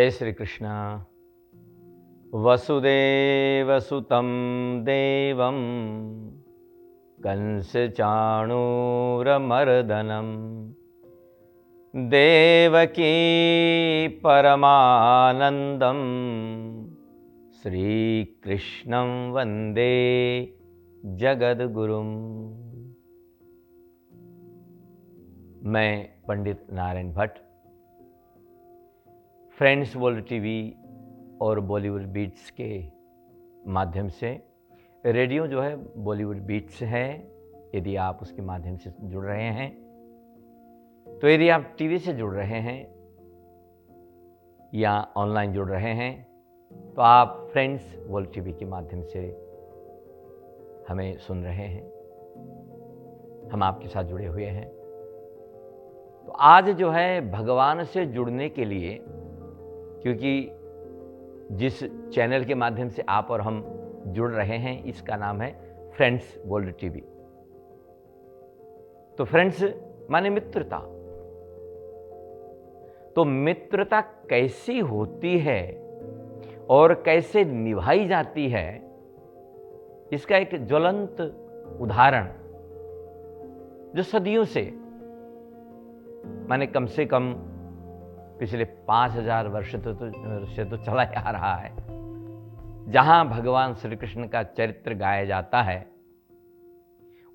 जय श्री कृष्ण। वसुदेवसुतं देवं कंसचाणूरमर्दनं देवकी परमानंदं श्रीकृष्णं वंदे जगद्गुरुम। मैं Pandit Narayan Bhatt friends world TV और बॉलीवुड बीट्स के माध्यम से, रेडियो जो है बॉलीवुड बीट्स है, यदि आप उसके माध्यम से जुड़ रहे हैं, तो यदि आप टीवी से जुड़ रहे हैं या ऑनलाइन जुड़ रहे हैं, तो आप फ्रेंड्स वर्ल्ड टीवी के माध्यम से हमें सुन रहे हैं। हम आपके साथ जुड़े हुए हैं। तो आज जो है भगवान से जुड़ने के लिए, क्योंकि जिस चैनल के माध्यम से आप और हम जुड़ रहे हैं, इसका नाम है फ्रेंड्स वर्ल्ड टीवी। तो फ्रेंड्स माने मित्रता। तो मित्रता कैसी होती है और कैसे निभाई जाती है, इसका एक ज्वलंत उदाहरण जो सदियों से, माने कम से कम पिछले 5000 वर्ष से तो चला आ रहा है, जहां भगवान श्री कृष्ण का चरित्र गाया जाता है,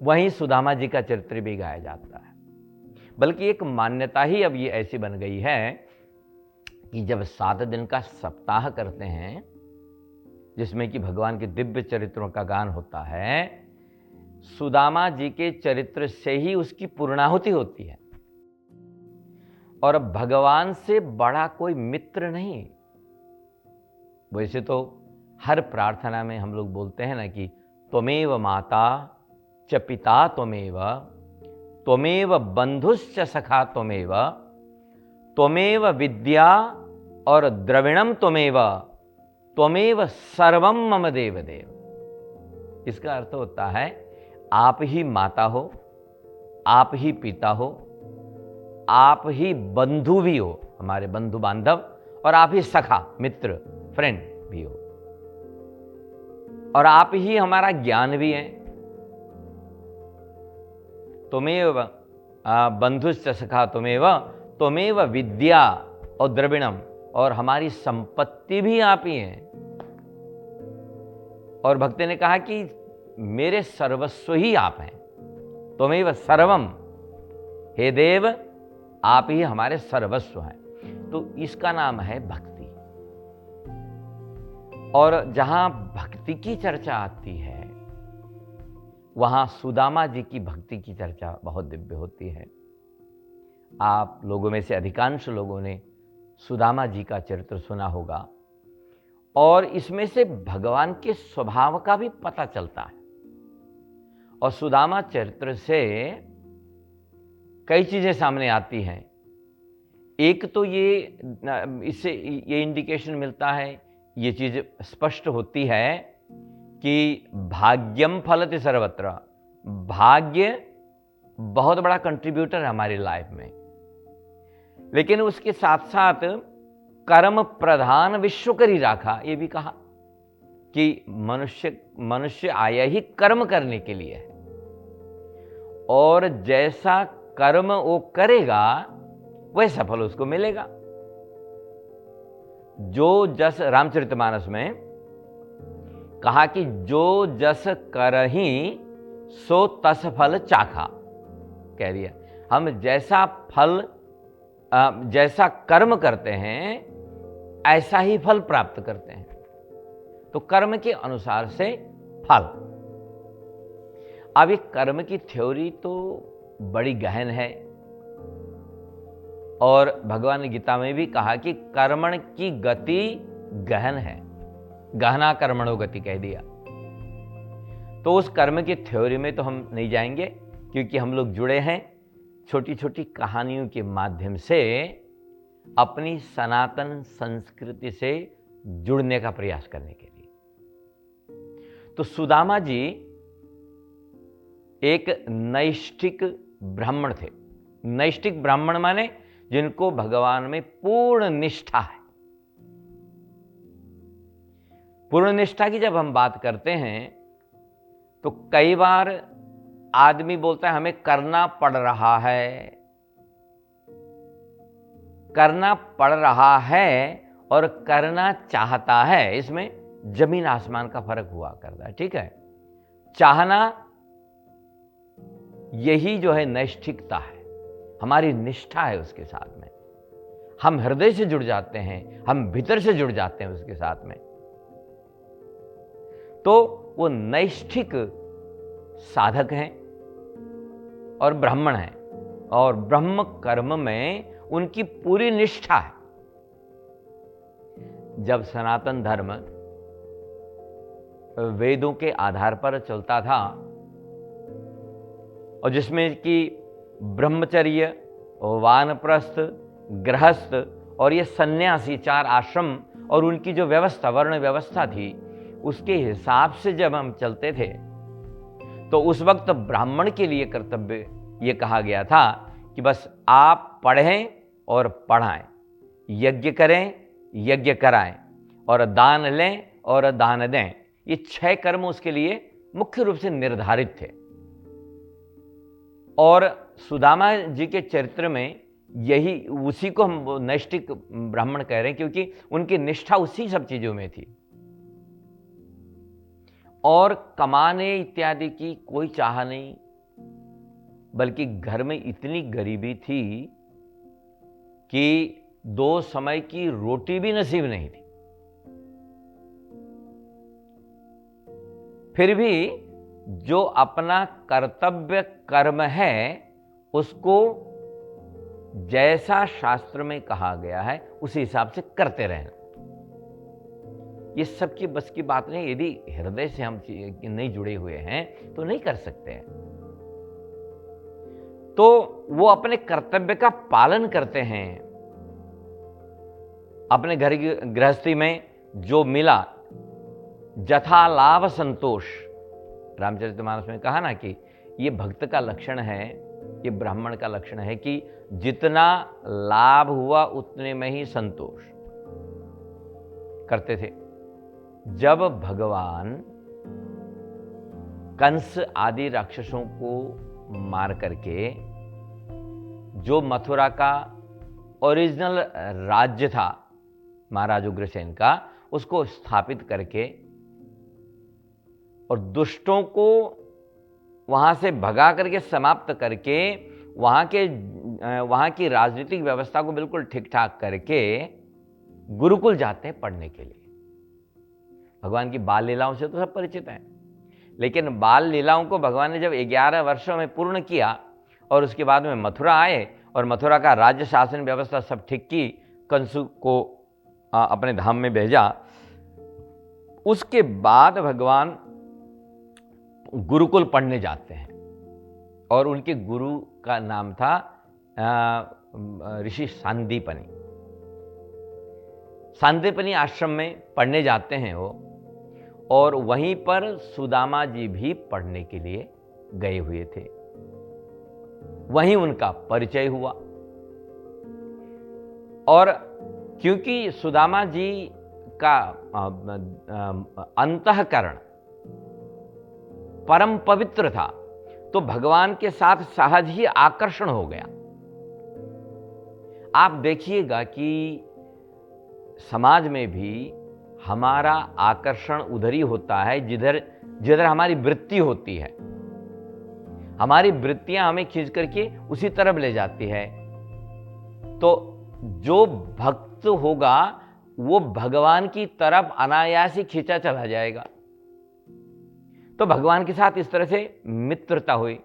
वहीं सुदामा जी का चरित्र भी गाया जाता है। बल्कि एक मान्यता ही अब ये ऐसी बन गई है कि जब 7 दिन का सप्ताह करते हैं, जिसमें कि भगवान के दिव्य चरित्रों का गान होता है, सुदामा जी के चरित्र से ही उसकी पूर्णाहुति होती है। और भगवान से बड़ा कोई मित्र नहीं। वैसे तो हर प्रार्थना में हम लोग बोलते हैं ना कि त्वमेव माता च पिता त्वमेव, त्वमेव बंधुश्च सखा त्वमेव, त्वमेव विद्या और द्रविणम त्वमेव, त्वमेव सर्वम मम देव देव। इसका अर्थ होता है आप ही माता हो, आप ही पिता हो, आप ही बंधु भी हो, हमारे बंधु बांधव, और आप ही सखा मित्र फ्रेंड भी हो, और आप ही हमारा ज्ञान भी है। तुमेव बंधुश्च सखा तुमेव, तुमेव विद्या और द्रविणम, और हमारी संपत्ति भी आप ही हैं। और भक्त ने कहा कि मेरे सर्वस्व ही आप हैं। तुमेव सर्वम, हे देव आप ही हमारे सर्वस्व हैं। तो इसका नाम है भक्ति। और जहां भक्ति की चर्चा आती है, वहां सुदामा जी की भक्ति की चर्चा बहुत दिव्य होती है। आप लोगों में से अधिकांश लोगों ने सुदामा जी का चरित्र सुना होगा, और इसमें से भगवान के स्वभाव का भी पता चलता है। और सुदामा चरित्र से कई चीजें सामने आती हैं। एक तो इससे ये इंडिकेशन मिलता है, ये चीज स्पष्ट होती है कि भाग्यम फलति सर्वत्र। भाग्य बहुत बड़ा कंट्रीब्यूटर है हमारी लाइफ में, लेकिन उसके साथ साथ कर्म प्रधान विश्व करी राखा, ये भी कहा कि मनुष्य आया ही कर्म करने के लिए है, और जैसा कर्म वो करेगा वैसा फल उसको मिलेगा। जो जस, रामचरितमानस में कहा कि जो जस करहि सो तस फल चाखा, कह दिया हम जैसा फल, जैसा कर्म करते हैं ऐसा ही फल प्राप्त करते हैं। तो कर्म के अनुसार से फल। अब ये कर्म की थ्योरी तो बड़ी गहन है, और भगवान ने गीता में भी कहा कि कर्मण की गति गहन है, गहना कर्मणो गति कह दिया। तो उस कर्म की थ्योरी में तो हम नहीं जाएंगे, क्योंकि हम लोग जुड़े हैं छोटी छोटी कहानियों के माध्यम से अपनी सनातन संस्कृति से जुड़ने का प्रयास करने के लिए। तो सुदामा जी एक नैष्ठिक ब्राह्मण थे। नैष्ठिक ब्राह्मण माने जिनको भगवान में पूर्ण निष्ठा है, पूर्ण निष्ठा की जब हम बात करते हैं तो कई बार आदमी बोलता है हमें करना पड़ रहा है। करना पड़ रहा है और करना चाहता है, इसमें जमीन आसमान का फर्क हुआ करता है। ठीक है, चाहना यही जो है नैष्ठिकता है, हमारी निष्ठा है उसके साथ में। हम हृदय से जुड़ जाते हैं, हम भीतर से जुड़ जाते हैं उसके साथ में, तो वो नैष्ठिक साधक हैं और ब्राह्मण हैं, और ब्रह्म कर्म में उनकी पूरी निष्ठा है। जब सनातन धर्म वेदों के आधार पर चलता था और जिसमें कि ब्रह्मचर्य, वानप्रस्थ, गृहस्थ और ये सन्यासी 4 आश्रम और उनकी जो व्यवस्था, वर्ण व्यवस्था थी, उसके हिसाब से जब हम चलते थे तो उस वक्त ब्राह्मण के लिए कर्तव्य ये कहा गया था कि बस आप पढ़ें और पढ़ाएं, यज्ञ करें, यज्ञ कराएं, और दान लें और दान दें। ये 6 कर्म उसके लिए मुख्य रूप से निर्धारित थे। और सुदामा जी के चरित्र में यही, उसी को हम नैष्ठिक ब्राह्मण कह रहे हैं, क्योंकि उनकी निष्ठा उसी सब चीजों में थी। और कमाने इत्यादि की कोई चाह नहीं, बल्कि घर में इतनी गरीबी थी कि 2 समय की रोटी भी नसीब नहीं थी। फिर भी जो अपना कर्तव्य कर्म है उसको जैसा शास्त्र में कहा गया है उसी हिसाब से करते रहना। ये सबकी बस की बात नहीं। यदि हृदय से हम नहीं जुड़े हुए हैं तो नहीं कर सकते हैं। तो वो अपने कर्तव्य का पालन करते हैं। अपने घर की गृहस्थी में जो मिला, जथा लाभ संतोष, रामचरितमानस में कहा ना कि ये भक्त का लक्षण है, ये ब्राह्मण का लक्षण है कि जितना लाभ हुआ उतने में ही संतोष करते थे। जब भगवान कंस आदि राक्षसों को मार करके जो मथुरा का ओरिजिनल राज्य था महाराज उग्रसेन का, उसको स्थापित करके और दुष्टों को वहां से भगा करके समाप्त करके वहां की राजनीतिक व्यवस्था को बिल्कुल ठीक ठाक करके गुरुकुल जाते हैं पढ़ने के लिए। भगवान की बाल लीलाओं से तो सब परिचित हैं, लेकिन बाल लीलाओं को भगवान ने जब 11 वर्षों में पूर्ण किया और उसके बाद में मथुरा आए और मथुरा का राज्य शासन व्यवस्था सब ठीक की, कंस को अपने धाम में भेजा, उसके बाद भगवान गुरुकुल पढ़ने जाते हैं। और उनके गुरु का नाम था ऋषि सांदीपनि। सांदीपनि आश्रम में पढ़ने जाते हैं वो, और वहीं पर सुदामा जी भी पढ़ने के लिए गए हुए थे। वहीं उनका परिचय हुआ। और क्योंकि सुदामा जी का अंतःकरण परम पवित्र था, तो भगवान के साथ सहज ही आकर्षण हो गया। आप देखिएगा कि समाज में भी हमारा आकर्षण उधर ही होता है जिधर जिधर हमारी वृत्ति होती है। हमारी वृत्तियां हमें खींच करके उसी तरफ ले जाती है। तो जो भक्त होगा वो भगवान की तरफ अनायास ही खींचा चला जाएगा। तो भगवान के साथ इस तरह से मित्रता हुई।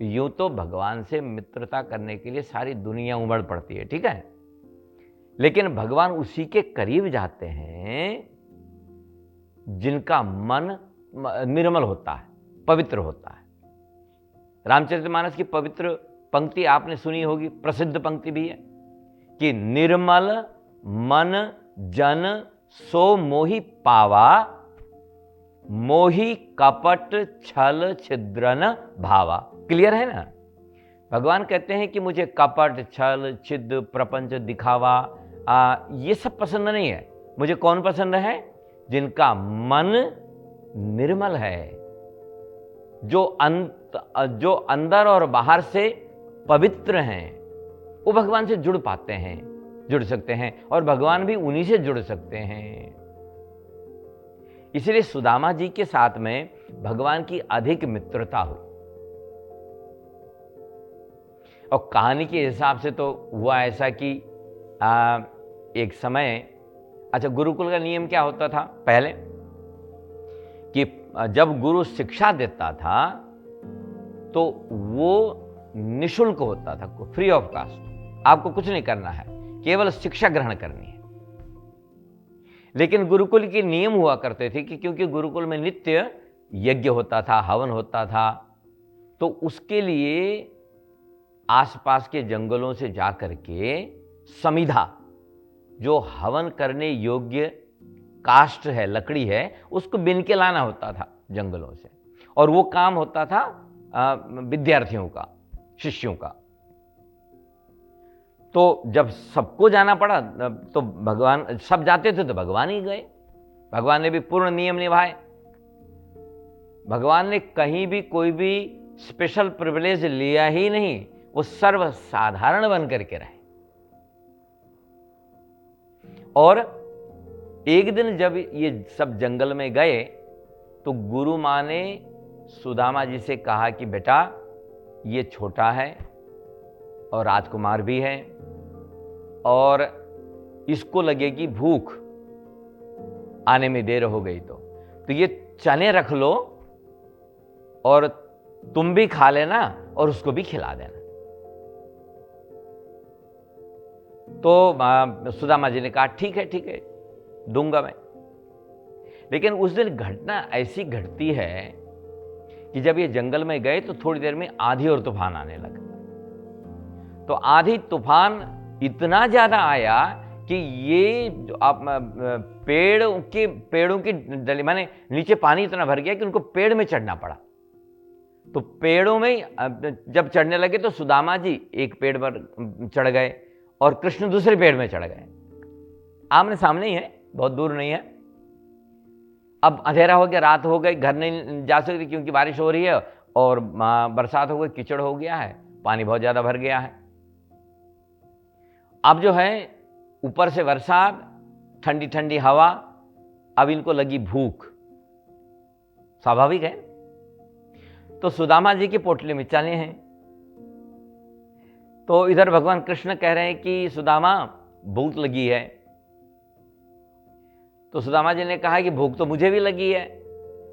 यूं तो भगवान से मित्रता करने के लिए सारी दुनिया उमड़ पड़ती है, ठीक है, लेकिन भगवान उसी के करीब जाते हैं जिनका मन निर्मल होता है, पवित्र होता है। रामचरितमानस की पवित्र पंक्ति आपने सुनी होगी, प्रसिद्ध पंक्ति भी है कि निर्मल मन जन सो मोहि पावा, मोहि कपट छल छिद्रन भावा। क्लियर है ना? भगवान कहते हैं कि मुझे कपट, छल, छिद्र, प्रपंच, दिखावा ये सब पसंद नहीं है। मुझे कौन पसंद है? जिनका मन निर्मल है, जो अंदर और बाहर से पवित्र हैं, वो भगवान से जुड़ पाते हैं, जुड़ सकते हैं, और भगवान भी उन्हीं से जुड़ सकते हैं। इसलिए सुदामा जी के साथ में भगवान की अधिक मित्रता हुई। और कहानी के हिसाब से तो हुआ ऐसा कि एक समय, अच्छा, गुरुकुल का नियम क्या होता था पहले, कि जब गुरु शिक्षा देता था तो वो निशुल्क होता था, फ्री ऑफ कास्ट, आपको कुछ नहीं करना है, केवल शिक्षा ग्रहण करनी है। लेकिन गुरुकुल के नियम हुआ करते थे कि क्योंकि गुरुकुल में नित्य यज्ञ होता था, हवन होता था, तो उसके लिए आसपास के जंगलों से जाकर के समिधा, जो हवन करने योग्य काष्ठ है, लकड़ी है, उसको बिन के लाना होता था जंगलों से, और वो काम होता था विद्यार्थियों का, शिष्यों का। तो जब सबको जाना पड़ा तो भगवान, सब जाते थे तो भगवान ही गए, भगवान ने भी पूर्ण नियम निभाए। भगवान ने कहीं भी कोई भी स्पेशल प्रिविलेज लिया ही नहीं, वो सर्वसाधारण बन करके रहे। और एक दिन जब ये सब जंगल में गए तो गुरु मां ने सुदामा जी से कहा कि बेटा, ये छोटा है और राजकुमार भी है, और इसको लगेगी भूख, आने में देर हो गई तो ये चने रख लो और तुम भी खा लेना और उसको भी खिला देना। तो सुदामा जी ने कहा ठीक है ठीक है, दूंगा मैं। लेकिन उस दिन घटना ऐसी घटती है कि जब ये जंगल में गए तो थोड़ी देर में आंधी और तूफान आने लगा। तो आंधी तूफान इतना ज्यादा आया कि ये जो आप पेड़ों की डली, माने नीचे पानी इतना भर गया कि उनको पेड़ में चढ़ना पड़ा। तो पेड़ों में जब चढ़ने लगे तो सुदामा जी एक पेड़ पर चढ़ गए और कृष्ण दूसरे पेड़ में चढ़ गए। आमने सामने ही है, बहुत दूर नहीं है। अब अंधेरा हो गया, रात हो गई, घर नहीं जा सकते क्योंकि बारिश हो रही है, और बरसात हो गई, कीचड़ हो गया है, पानी बहुत ज्यादा भर गया है। अब जो है ऊपर से बरसात, ठंडी ठंडी हवा, अब इनको लगी भूख, स्वाभाविक है। तो सुदामा जी के पोटले में चने हैं। तो इधर भगवान कृष्ण कह रहे हैं कि सुदामा, भूख लगी है। तो सुदामा जी ने कहा कि भूख तो मुझे भी लगी है।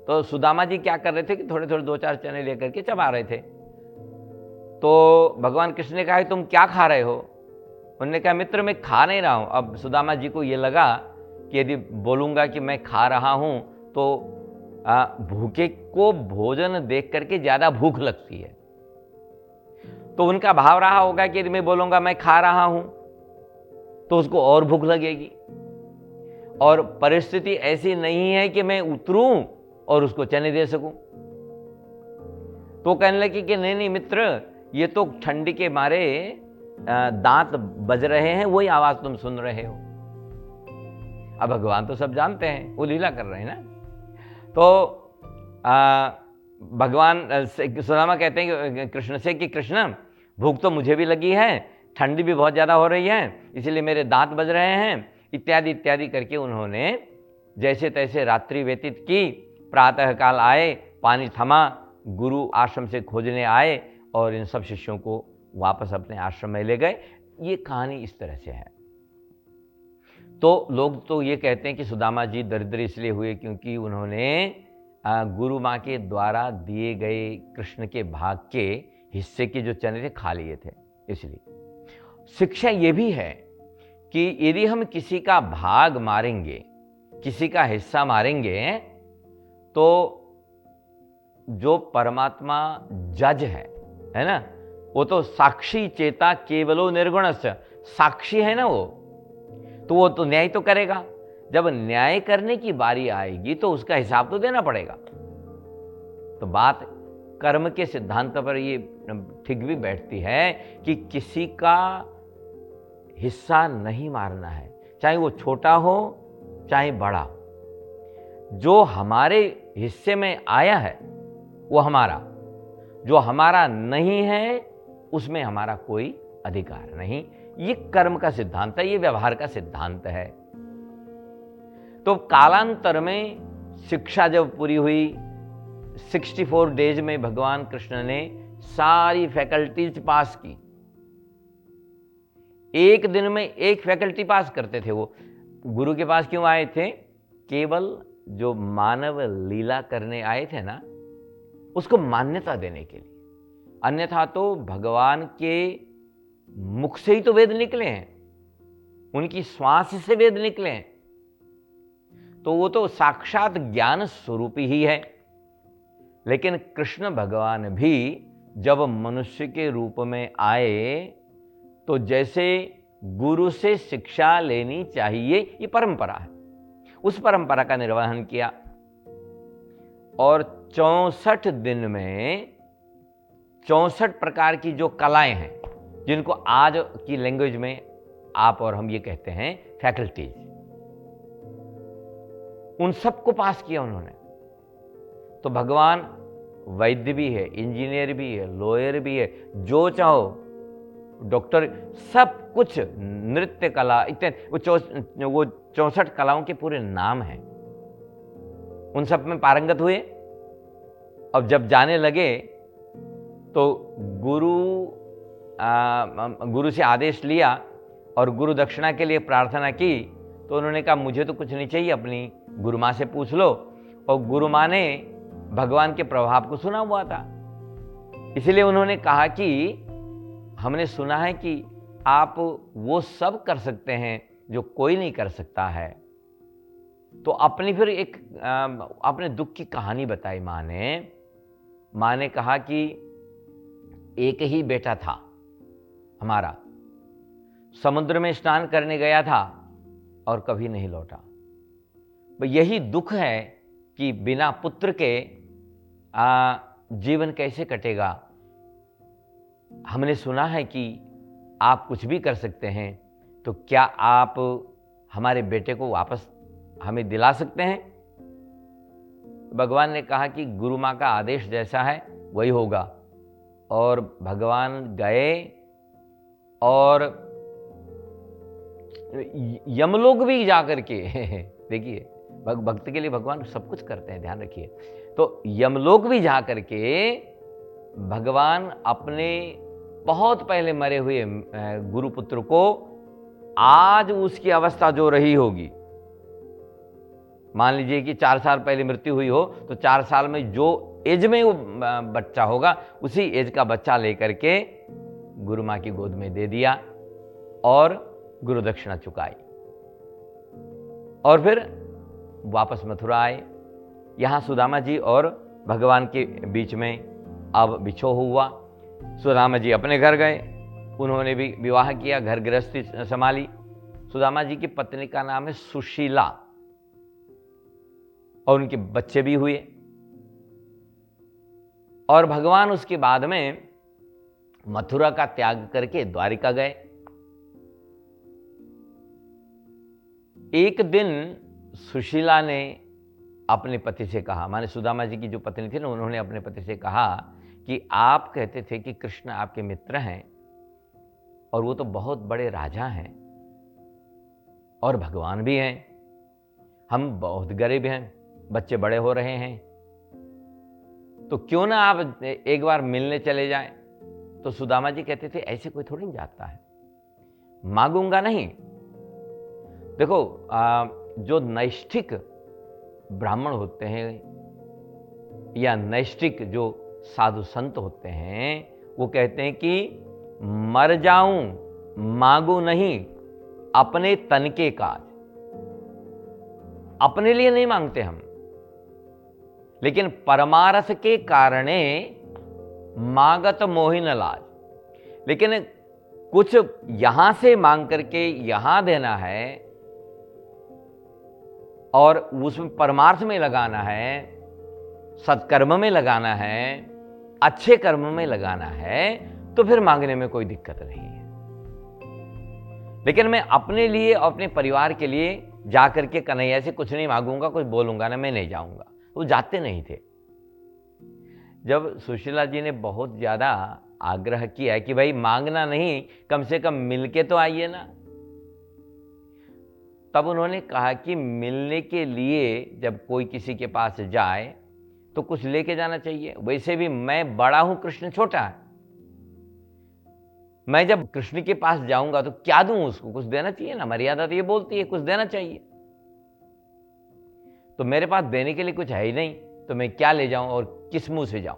तो सुदामा जी क्या कर रहे थे कि थोड़े थोड़े 2-4 चने लेकर के चबा रहे थे। तो भगवान कृष्ण ने कहा तुम क्या खा रहे हो? उन्होंने कहा मित्र, मैं खा नहीं रहा हूं। अब सुदामा जी को यह लगा कि यदि बोलूंगा कि मैं खा रहा हूं तो भूखे को भोजन देख करके ज्यादा भूख लगती है। तो उनका भाव रहा होगा कि यदि मैं बोलूंगा मैं खा रहा हूं तो उसको और भूख लगेगी, और परिस्थिति ऐसी नहीं है कि मैं उतरूं और उसको चने दे सकूं। तो कहने लगे कि नहीं नहीं मित्र, ये तो ठंडी के मारे दांत बज रहे हैं, वही आवाज तुम सुन रहे हो। अब भगवान तो सब जानते हैं, वो लीला कर रहे हैं ना। तो भगवान सुदामा कहते हैं कृष्ण से कि कृष्ण, भूख तो मुझे भी लगी है, ठंडी भी बहुत ज्यादा हो रही है, इसलिए मेरे दांत बज रहे हैं, इत्यादि इत्यादि करके उन्होंने जैसे तैसे रात्रि व्यतीत की। प्रातः काल आए, पानी थमा, गुरु आश्रम से खोजने आए और इन सब शिष्यों को वापस अपने आश्रम में ले गए। ये कहानी इस तरह से है। तो लोग तो ये कहते हैं कि सुदामा जी दरिद्र इसलिए हुए क्योंकि उन्होंने गुरु माँ के द्वारा दिए गए कृष्ण के भाग के हिस्से के जो चने थे खा लिए थे। इसलिए शिक्षा ये भी है कि यदि हम किसी का भाग मारेंगे, किसी का हिस्सा मारेंगे, तो जो परमात्मा जज है ना, वो तो साक्षी चेता केवलो निर्गुणस्य, साक्षी है ना वो, तो वो तो न्याय तो करेगा। जब न्याय करने की बारी आएगी तो उसका हिसाब तो देना पड़ेगा। तो बात कर्म के सिद्धांत पर ये ठीक भी बैठती है कि किसी का हिस्सा नहीं मारना है, चाहे वो छोटा हो चाहे बड़ा हो। जो हमारे हिस्से में आया है वो हमारा, जो हमारा नहीं है उसमें हमारा कोई अधिकार नहीं। ये कर्म का सिद्धांत है, ये व्यवहार का सिद्धांत है। तो कालांतर में शिक्षा जब पूरी हुई, 64 डेज में भगवान कृष्ण ने सारी फैकल्टीज पास की। एक दिन में एक फैकल्टी पास करते थे वो। गुरु के पास क्यों आए थे? केवल जो मानव लीला करने आए थे ना, उसको मान्यता देने के लिए। अन्यथा तो भगवान के मुख से ही तो वेद निकले हैं, उनकी श्वास से वेद निकले हैं, तो वो तो साक्षात ज्ञान स्वरूप ही है। लेकिन कृष्ण भगवान भी जब मनुष्य के रूप में आए तो जैसे गुरु से शिक्षा लेनी चाहिए, ये परंपरा है, उस परंपरा का निर्वहन किया। और 64 दिन में 64 प्रकार की जो कलाएं हैं, जिनको आज की लैंग्वेज में आप और हम ये कहते हैं फैकल्टीज, उन सबको पास किया उन्होंने। तो भगवान वैद्य भी है, इंजीनियर भी है, लॉयर भी है, जो चाहो डॉक्टर, सब कुछ, नृत्य कला इत्यादि, वो 64 कलाओं के पूरे नाम हैं, उन सब में पारंगत हुए। अब जब जाने लगे तो गुरु से आदेश लिया और गुरु दक्षिणा के लिए प्रार्थना की। तो उन्होंने कहा मुझे तो कुछ नहीं चाहिए, अपनी गुरु माँ से पूछ लो। और गुरु माँ ने भगवान के प्रभाव को सुना हुआ था, इसलिए उन्होंने कहा कि हमने सुना है कि आप वो सब कर सकते हैं जो कोई नहीं कर सकता है। तो अपनी फिर एक अपने दुख की कहानी बताई माँ ने कहा कि एक ही बेटा था हमारा, समुद्र में स्नान करने गया था और कभी नहीं लौटा। यही दुख है कि बिना पुत्र के जीवन कैसे कटेगा। हमने सुना है कि आप कुछ भी कर सकते हैं, तो क्या आप हमारे बेटे को वापस हमें दिला सकते हैं? भगवान ने कहा कि गुरु माँ का आदेश जैसा है वही होगा। और भगवान गए और यमलोक भी जाकर के देखिए, भक्त के लिए भगवान सब कुछ करते हैं, ध्यान रखिए। तो यमलोक भी जाकर के भगवान अपने बहुत पहले मरे हुए गुरुपुत्र को, आज उसकी अवस्था जो रही होगी, मान लीजिए कि 4 साल पहले मृत्यु हुई हो, तो 4 साल में जो एज में वो बच्चा होगा, उसी एज का बच्चा लेकर के गुरु माँ की गोद में दे दिया और गुरु दक्षिणा चुकाई। और फिर वापस मथुरा आए। यहां सुदामा जी और भगवान के बीच में अब बिछोह हुआ। सुदामा जी अपने घर गए, उन्होंने भी विवाह किया, घर गृहस्थी संभाली। सुदामा जी की पत्नी का नाम है सुशीला और उनके बच्चे भी हुए। और भगवान उसके बाद में मथुरा का त्याग करके द्वारिका गए। एक दिन सुशीला ने अपने पति से कहा, माने सुदामा जी की जो पत्नी थी ना, उन्होंने अपने पति से कहा कि आप कहते थे कि कृष्ण आपके मित्र हैं और वो तो बहुत बड़े राजा हैं और भगवान भी हैं, हम बहुत गरीब हैं, बच्चे बड़े हो रहे हैं, तो क्यों ना आप एक बार मिलने चले जाएं। तो सुदामा जी कहते थे ऐसे कोई थोड़ी जाता है, मांगूंगा नहीं। देखो, जो नैष्ठिक ब्राह्मण होते हैं या नैष्ठिक जो साधु संत होते हैं, वो कहते हैं कि मर जाऊं मांगू नहीं, अपने तन के काज। अपने लिए नहीं मांगते हम, लेकिन परमारथ के कारणे मांगत मोहि न लाज। लेकिन कुछ यहां से मांग करके यहां देना है और उसमें परमार्थ में लगाना है, सत्कर्म में लगाना है, अच्छे कर्म में लगाना है, तो फिर मांगने में कोई दिक्कत नहीं है। लेकिन मैं अपने लिए और अपने परिवार के लिए जा करके कन्हैया से कुछ नहीं मांगूंगा, कुछ बोलूंगा ना, मैं नहीं जाऊंगा। वो जाते नहीं थे। जब सुशीला जी ने बहुत ज्यादा आग्रह किया कि भाई मांगना नहीं, कम से कम मिलके तो आइए ना, तब उन्होंने कहा कि मिलने के लिए जब कोई किसी के पास जाए तो कुछ लेके जाना चाहिए। वैसे भी मैं बड़ा हूं, कृष्ण छोटा है। मैं जब कृष्ण के पास जाऊंगा तो क्या दूं उसको? कुछ देना चाहिए ना, मर्यादा तो ये बोलती है कुछ देना चाहिए। तो मेरे पास देने के लिए कुछ है ही नहीं, तो मैं क्या ले जाऊं और किस मुंह से जाऊं?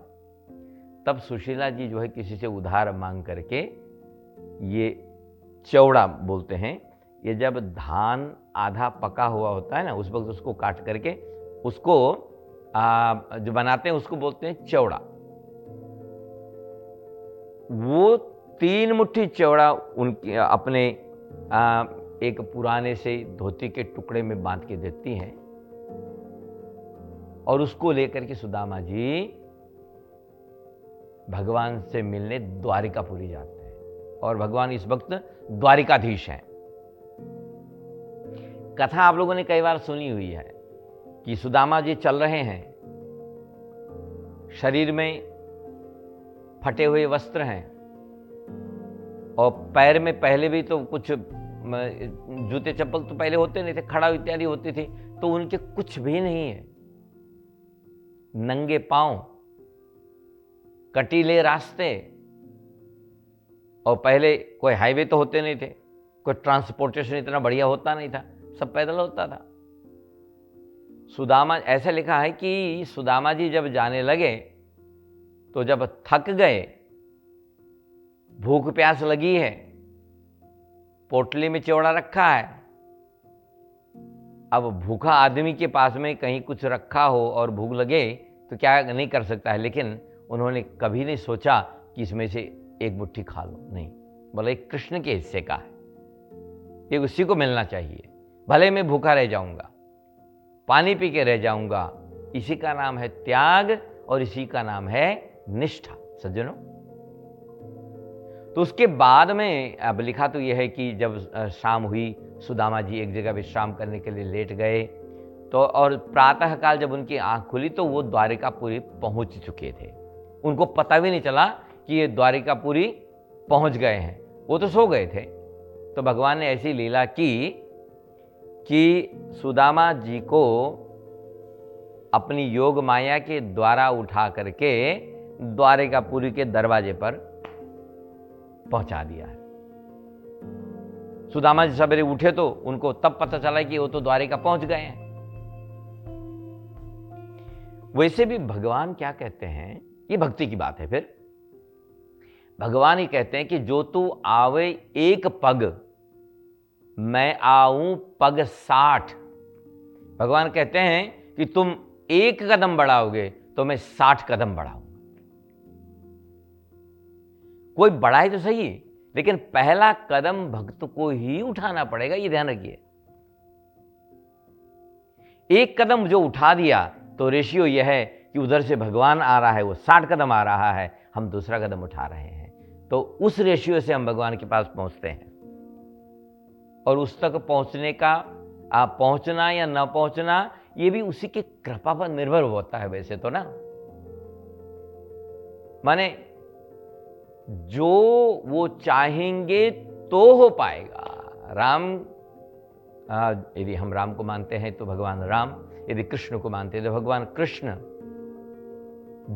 तब सुशीला जी जो है किसी से उधार मांग करके, ये चौड़ा बोलते हैं, ये जब धान आधा पका हुआ होता है ना, उस वक्त उसको काट करके उसको जो बनाते हैं उसको बोलते हैं चौड़ा। वो 3 मुट्ठी चौड़ा उनके अपने एक पुराने से धोती के टुकड़े में बांध के देती हैं, और उसको लेकर के सुदामा जी भगवान से मिलने द्वारिकापुरी जाते हैं। और भगवान इस वक्त द्वारिकाधीश हैं। कथा आप लोगों ने कई बार सुनी हुई है कि सुदामा जी चल रहे हैं, शरीर में फटे हुए वस्त्र हैं, और पैर में पहले भी तो कुछ जूते चप्पल तो पहले होते नहीं थे, खड़ा इत्यादि होती थी, तो उनके कुछ भी नहीं है। नंगे पांव, कटीले रास्ते, और पहले कोई हाईवे तो होते नहीं थे, कोई ट्रांसपोर्टेशन इतना बढ़िया होता नहीं था, सब पैदल होता था। सुदामा, ऐसा लिखा है कि सुदामा जी जब जाने लगे तो जब थक गए, भूख प्यास लगी है, पोटली में चौड़ा रखा है, अब भूखा आदमी के पास में कहीं कुछ रखा हो और भूख लगे तो क्या नहीं कर सकता है, लेकिन उन्होंने कभी नहीं सोचा कि इसमें से एक मुट्ठी खा लो, नहीं, बोले कृष्ण के हिस्से का है, ये उसी को मिलना चाहिए, भले मैं भूखा रह जाऊंगा, पानी पी के रह जाऊंगा। इसी का नाम है त्याग, और इसी का नाम है निष्ठा सज्जनों। तो उसके बाद में अब लिखा तो यह है कि जब शाम हुई, सुदामा जी एक जगह विश्राम करने के लिए लेट गए, तो और प्रातः काल जब उनकी आंख खुली तो वो द्वारिकापुरी पहुंच चुके थे। उनको पता भी नहीं चला कि ये द्वारिकापुरी पहुंच गए हैं, वो तो सो गए थे। तो भगवान ने ऐसी लीला की कि सुदामा जी को अपनी योग माया के द्वारा उठा करके द्वारिकापुरी के दरवाजे पर पहुंचा दिया है। सुदामा जी सवेरे उठे तो उनको तब पता चला कि वो तो द्वारिका पहुंच गए हैं। वैसे भी भगवान क्या कहते हैं, ये भक्ति की बात है। फिर भगवान ही कहते हैं कि जो तू आवे एक पग, मैं आऊं पग 60। भगवान कहते हैं कि तुम एक कदम बढ़ाओगे तो मैं 60 कदम बढ़ाऊंगा। कोई बढ़ाए तो सही, लेकिन पहला कदम भक्त को ही उठाना पड़ेगा, ये ध्यान रखिए। एक कदम जो उठा दिया तो रेशियो यह है कि उधर से भगवान आ रहा है, वो 60 कदम आ रहा है, हम दूसरा कदम उठा रहे हैं, तो उस रेशियो से हम भगवान के पास पहुंचते हैं। और उस तक पहुंचने का पहुंचना या न पहुंचना, ये भी उसी की कृपा पर निर्भर होता है वैसे तो ना। माने जो वो चाहेंगे तो हो पाएगा। राम, यदि हम राम को मानते हैं तो भगवान राम, यदि कृष्ण को मानते हैं तो भगवान कृष्ण,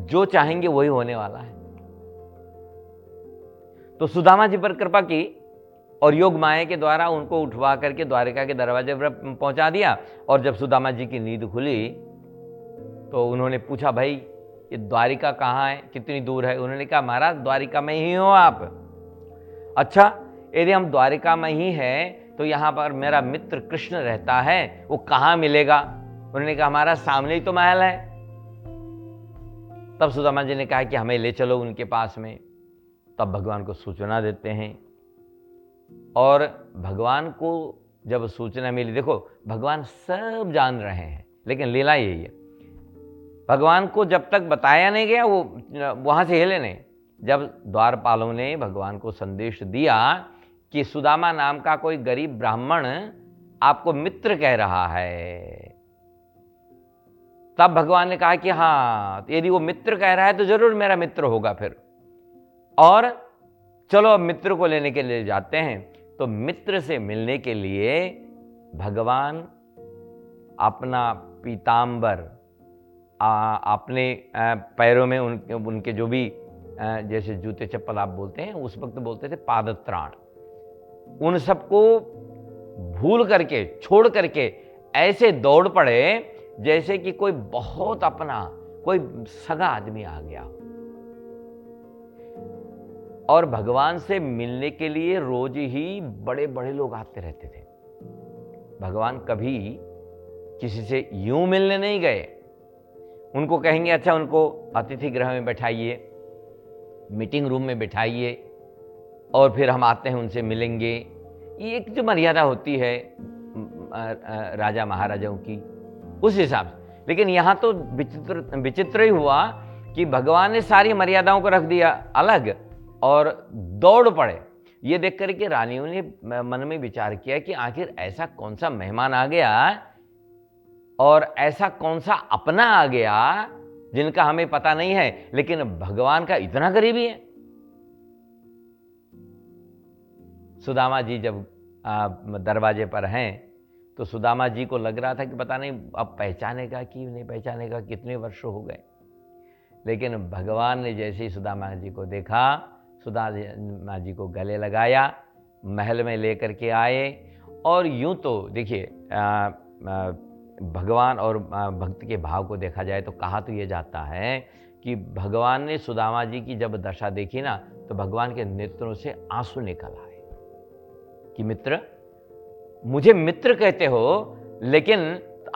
जो चाहेंगे वही होने वाला है। तो सुदामा जी पर कृपा की और योग माया के द्वारा उनको उठवा करके द्वारिका के दरवाजे पर पहुंचा दिया। और जब सुदामा जी की नींद खुली तो उन्होंने पूछा, भाई ये द्वारिका कहाँ है, कितनी दूर है? उन्होंने कहा, महाराज द्वारिका में ही हो आप। अच्छा, यदि हम द्वारिका में ही हैं तो यहां पर मेरा मित्र कृष्ण रहता है, वो कहां मिलेगा? उन्होंने कहा, हमारा सामने ही तो महल है। तब सुदामा जी ने कहा कि हमें ले चलो उनके पास में। तब भगवान को सूचना देते हैं, और भगवान को जब सूचना मिली, देखो भगवान सब जान रहे हैं, लेकिन लीला यही है, भगवान को जब तक बताया नहीं गया वो वहां से हिले नहीं। जब द्वारपालों ने भगवान को संदेश दिया कि सुदामा नाम का कोई गरीब ब्राह्मण आपको मित्र कह रहा है, तब भगवान ने कहा कि हाँ, यदि वो मित्र कह रहा है तो जरूर मेरा मित्र होगा फिर। और चलो अब मित्र को लेने के लिए जाते हैं। तो मित्र से मिलने के लिए भगवान अपना पीतांबर अपने पैरों में उनके जो भी जैसे जूते चप्पल आप बोलते हैं, उस वक्त बोलते थे पादत्राण, उन सबको भूल करके, छोड़ करके ऐसे दौड़ पड़े जैसे कि कोई बहुत अपना, कोई सगा आदमी आ गया। और भगवान से मिलने के लिए रोज ही बड़े बड़े लोग आते रहते थे। भगवान कभी किसी से यूं मिलने नहीं गए। उनको कहेंगे अच्छा, उनको अतिथि गृह में बैठाइए, मीटिंग रूम में बैठाइए, और फिर हम आते हैं उनसे मिलेंगे। ये एक जो मर्यादा होती है राजा महाराजाओं की, उस हिसाब से। लेकिन यहां तो विचित्र ही हुआ कि भगवान ने सारी मर्यादाओं को रख दिया अलग और दौड़ पड़े। ये देख करके रानियों ने मन में विचार किया कि आखिर ऐसा कौन सा मेहमान आ गया और ऐसा कौन सा अपना आ गया जिनका हमें पता नहीं है, लेकिन भगवान का इतना करीबी है। सुदामा जी जब दरवाजे पर हैं तो सुदामा जी को लग रहा था कि पता नहीं अब पहचानेगा कि नहीं पहचानेगा, कितने वर्ष हो गए। लेकिन भगवान ने जैसे ही सुदामा जी को देखा, सुदामा जी को गले लगाया, महल में लेकर के आए। और यूं तो देखिए, भगवान और भक्त के भाव को देखा जाए तो कहा तो ये जाता है कि भगवान ने सुदामा जी की जब दशा देखी ना, तो भगवान के नेत्रों से आंसू निकल आए कि मित्र, मुझे मित्र कहते हो, लेकिन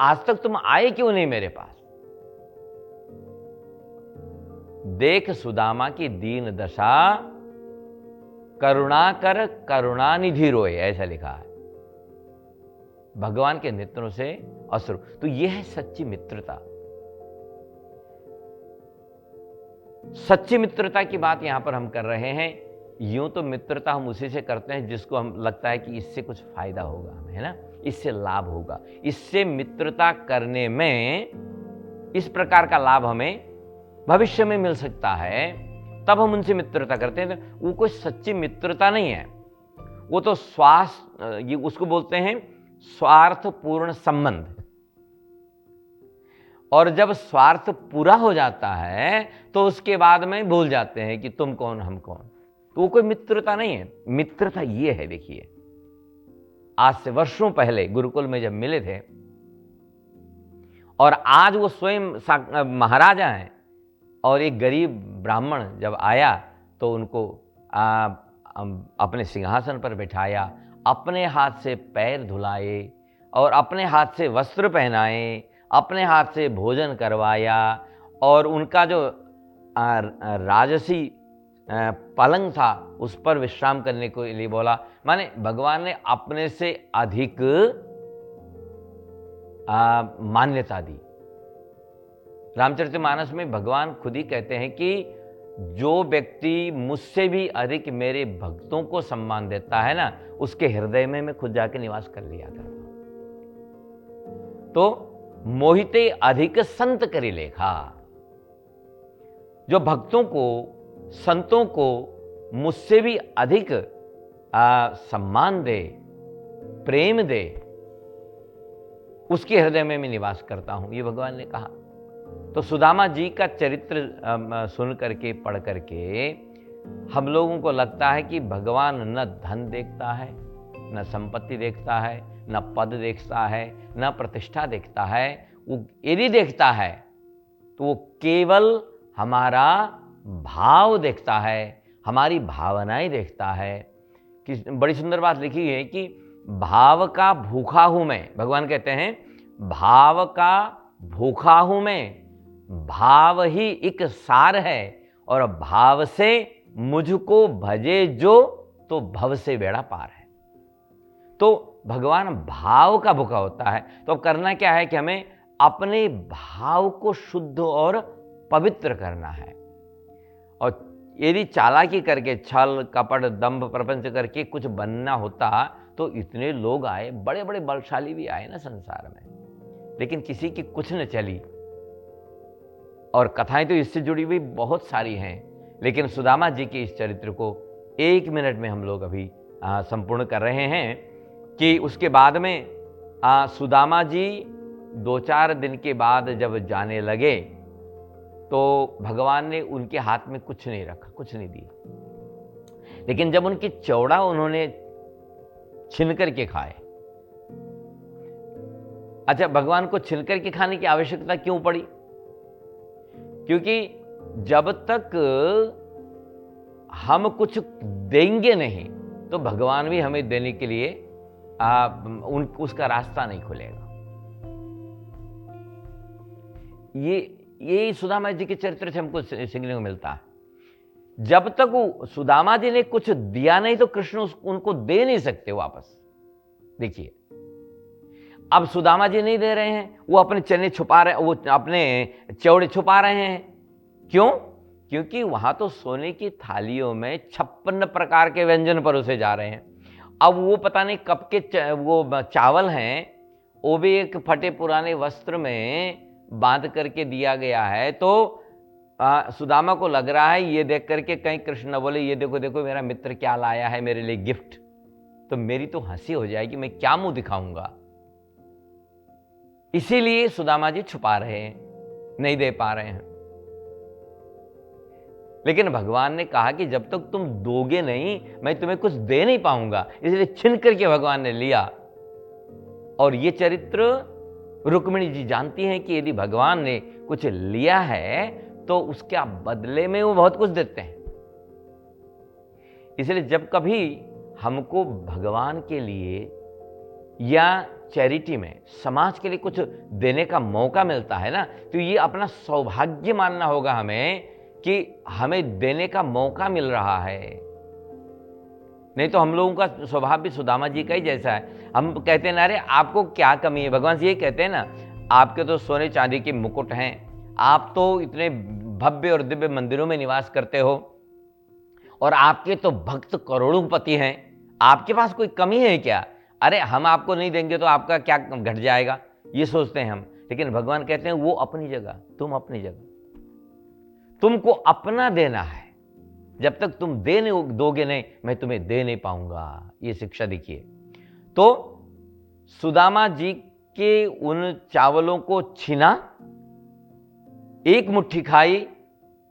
आज तक तुम आए क्यों नहीं मेरे पास? देख सुदामा की दीन दशा, करुणा कर करुणानिधि रोए, ऐसा लिखा है। भगवान के नेत्रों से अश्रु। तो यह है सच्ची मित्रता। सच्ची मित्रता की बात यहां पर हम कर रहे हैं। यूं तो मित्रता हम उसी से करते हैं जिसको हम लगता है कि इससे कुछ फायदा होगा हमें, है ना, इससे लाभ होगा, इससे मित्रता करने में इस प्रकार का लाभ हमें भविष्य में मिल सकता है, तब हम उनसे मित्रता करते हैं। वो कोई सच्ची मित्रता नहीं है, वो तो ये उसको बोलते हैं स्वार्थपूर्ण संबंध। और जब स्वार्थ पूरा हो जाता है तो उसके बाद में भूल जाते हैं कि तुम कौन हम कौन। तो वो कोई मित्रता नहीं है। मित्रता ये है, देखिए, आज से वर्षों पहले गुरुकुल में जब मिले थे और आज वो स्वयं महाराजा हैं, और एक गरीब ब्राह्मण जब आया तो उनको अपने सिंहासन पर बिठाया, अपने हाथ से पैर धुलाए और अपने हाथ से वस्त्र पहनाए, अपने हाथ से भोजन करवाया, और उनका जो राजसी पलंग था उस पर विश्राम करने के लिए बोला। माने भगवान ने अपने से अधिक मान्यता दी। रामचरितमानस में भगवान खुद ही कहते हैं कि जो व्यक्ति मुझसे भी अधिक मेरे भक्तों को सम्मान देता है ना, उसके हृदय में मैं खुद जाके निवास कर लिया करता हूं। तो मोहिते अधिक संत करी लेखा। जो भक्तों को, संतों को मुझसे भी अधिक सम्मान दे, प्रेम दे, उसके हृदय में मैं निवास करता हूं, ये भगवान ने कहा। तो सुदामा जी का चरित्र सुन करके, पढ़ करके हम लोगों को लगता है कि भगवान न धन देखता है, न संपत्ति देखता है, न पद देखता है, न प्रतिष्ठा देखता है। वो यदि देखता है तो वो केवल हमारा भाव देखता है, हमारी भावनाएं देखता है। कि बड़ी सुंदर बात लिखी है कि भाव का भूखा हूं मैं, भगवान कहते हैं भाव का भूखा हूं मैं, भाव ही एक सार है, और भाव से मुझको भजे जो, तो भव से बेड़ा पार है। तो भगवान भाव का भूखा होता है। तो अब करना क्या है कि हमें अपने भाव को शुद्ध और पवित्र करना है। और यदि चालाकी करके, छल कपट दंभ प्रपंच करके कुछ बनना होता तो इतने लोग आए, बड़े बड़े बलशाली भी आए ना संसार में, लेकिन किसी की कुछ न चली। और कथाएं तो इससे जुड़ी हुई बहुत सारी हैं, लेकिन सुदामा जी के इस चरित्र को 1 मिनट में हम लोग अभी संपूर्ण कर रहे हैं कि उसके बाद में सुदामा जी 2-4 दिन के बाद जब जाने लगे तो भगवान ने उनके हाथ में कुछ नहीं रखा, कुछ नहीं दिया, लेकिन जब उनकी चौड़ा उन्होंने छिन करके खाए। अच्छा, भगवान को छिन करके खाने की आवश्यकता क्यों पड़ी? क्योंकि जब तक हम कुछ देंगे नहीं तो भगवान भी हमें देने के लिए उसका रास्ता नहीं खुलेगा। ये सुदामा जी के चरित्र से हमको सीखने को मिलता है। जब तक वो सुदामा जी ने कुछ दिया नहीं तो कृष्ण उनको दे नहीं सकते वापस। देखिए, अब सुदामा जी नहीं दे रहे हैं, वो अपने चने छुपा रहे, वो अपने चौड़े छुपा रहे हैं। क्यों? क्योंकि वहां तो सोने की थालियों में 56 प्रकार के व्यंजन परोसे जा रहे हैं। अब वो पता नहीं कब के वो चावल हैं, वो भी एक फटे पुराने वस्त्र में बांध करके दिया गया है। तो सुदामा को लग रहा है ये देख करके कहीं कृष्ण न बोले, ये देखो देखो मेरा मित्र क्या लाया है मेरे लिए गिफ्ट, तो मेरी तो हंसी हो जाएगी, मैं क्या मुंह दिखाऊंगा। इसीलिए सुदामा जी छुपा रहे हैं, नहीं दे पा रहे हैं। लेकिन भगवान ने कहा कि जब तक तुम दोगे नहीं मैं तुम्हें कुछ दे नहीं पाऊंगा, इसलिए छिन करके भगवान ने लिया। और ये चरित्र रुक्मिणी जी जानती हैं कि यदि भगवान ने कुछ लिया है तो उसके बदले में वो बहुत कुछ देते हैं। इसलिए जब कभी हमको भगवान के लिए या चैरिटी में, समाज के लिए कुछ देने का मौका मिलता है ना, तो ये अपना सौभाग्य मानना होगा हमें कि हमें देने का मौका मिल रहा है। नहीं तो हम लोगों का स्वभाव भी सुदामा जी का ही जैसा है। हम कहते हैं ना, अरे आपको क्या कमी है? भगवान से ये कहते हैं ना, आपके तो सोने चांदी के मुकुट हैं, आप तो इतने भव्य और दिव्य मंदिरों में निवास करते हो, और आपके तो भक्त करोड़ोंपति हैं, आपके पास कोई कमी है क्या? अरे हम आपको नहीं देंगे तो आपका क्या घट जाएगा, ये सोचते हैं हम। लेकिन भगवान कहते हैं वो अपनी जगह, तुम अपनी जगह, तुमको अपना देना है। जब तक तुम दोगे नहीं मैं तुम्हें दे नहीं पाऊंगा। ये शिक्षा देखिए। तो सुदामा जी के उन चावलों को छीना, 1 मुट्ठी खाई,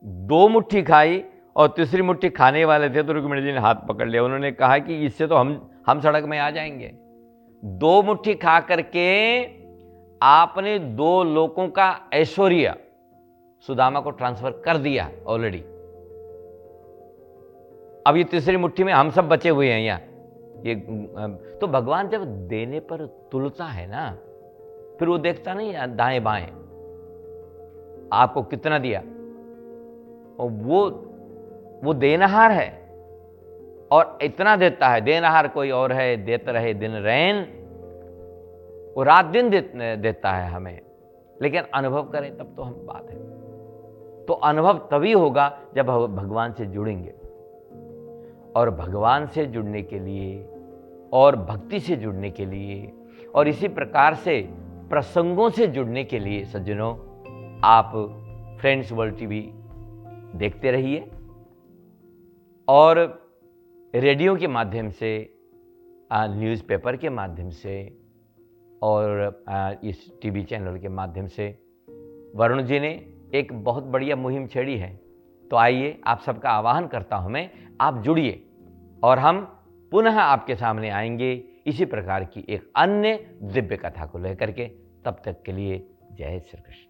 2 मुट्ठी खाई, और तीसरी मुट्ठी खाने वाले थे तो रुक्मिणी जी ने हाथ पकड़ लिया। उन्होंने कहा कि इससे तो हम सड़क में आ जाएंगे। 2 मुट्ठी खा करके आपने 2 लोगों का ऐश्वर्य सुदामा को ट्रांसफर कर दिया ऑलरेडी। अब ये तीसरी मुट्ठी में हम सब बचे हुए हैं यहाँ। ये तो भगवान जब देने पर तुलता है ना, फिर वो देखता नहीं दाएं बाएं आपको कितना दिया, और वो देनहार है और इतना देता है। देनहार कोई और है, देते रहे दिन रैन, वो रात दिन देता है हमें। लेकिन अनुभव करें तब तो हम बात है। तो अनुभव तभी होगा जब भगवान से जुड़ेंगे। और भगवान से जुड़ने के लिए और भक्ति से जुड़ने के लिए और इसी प्रकार से प्रसंगों से जुड़ने के लिए सज्जनों, आप फ्रेंड्स वर्ल्ड टीवी देखते रहिए, और रेडियो के माध्यम से, न्यूज़पेपर के माध्यम से, और इस टीवी चैनल के माध्यम से वरुण जी ने एक बहुत बढ़िया मुहिम छेड़ी है। तो आइए, आप सबका आह्वान करता हूं मैं, आप जुड़िए और हम पुनः आपके सामने आएंगे इसी प्रकार की एक अन्य दिव्य कथा को लेकर के। तब तक के लिए जय श्री कृष्ण।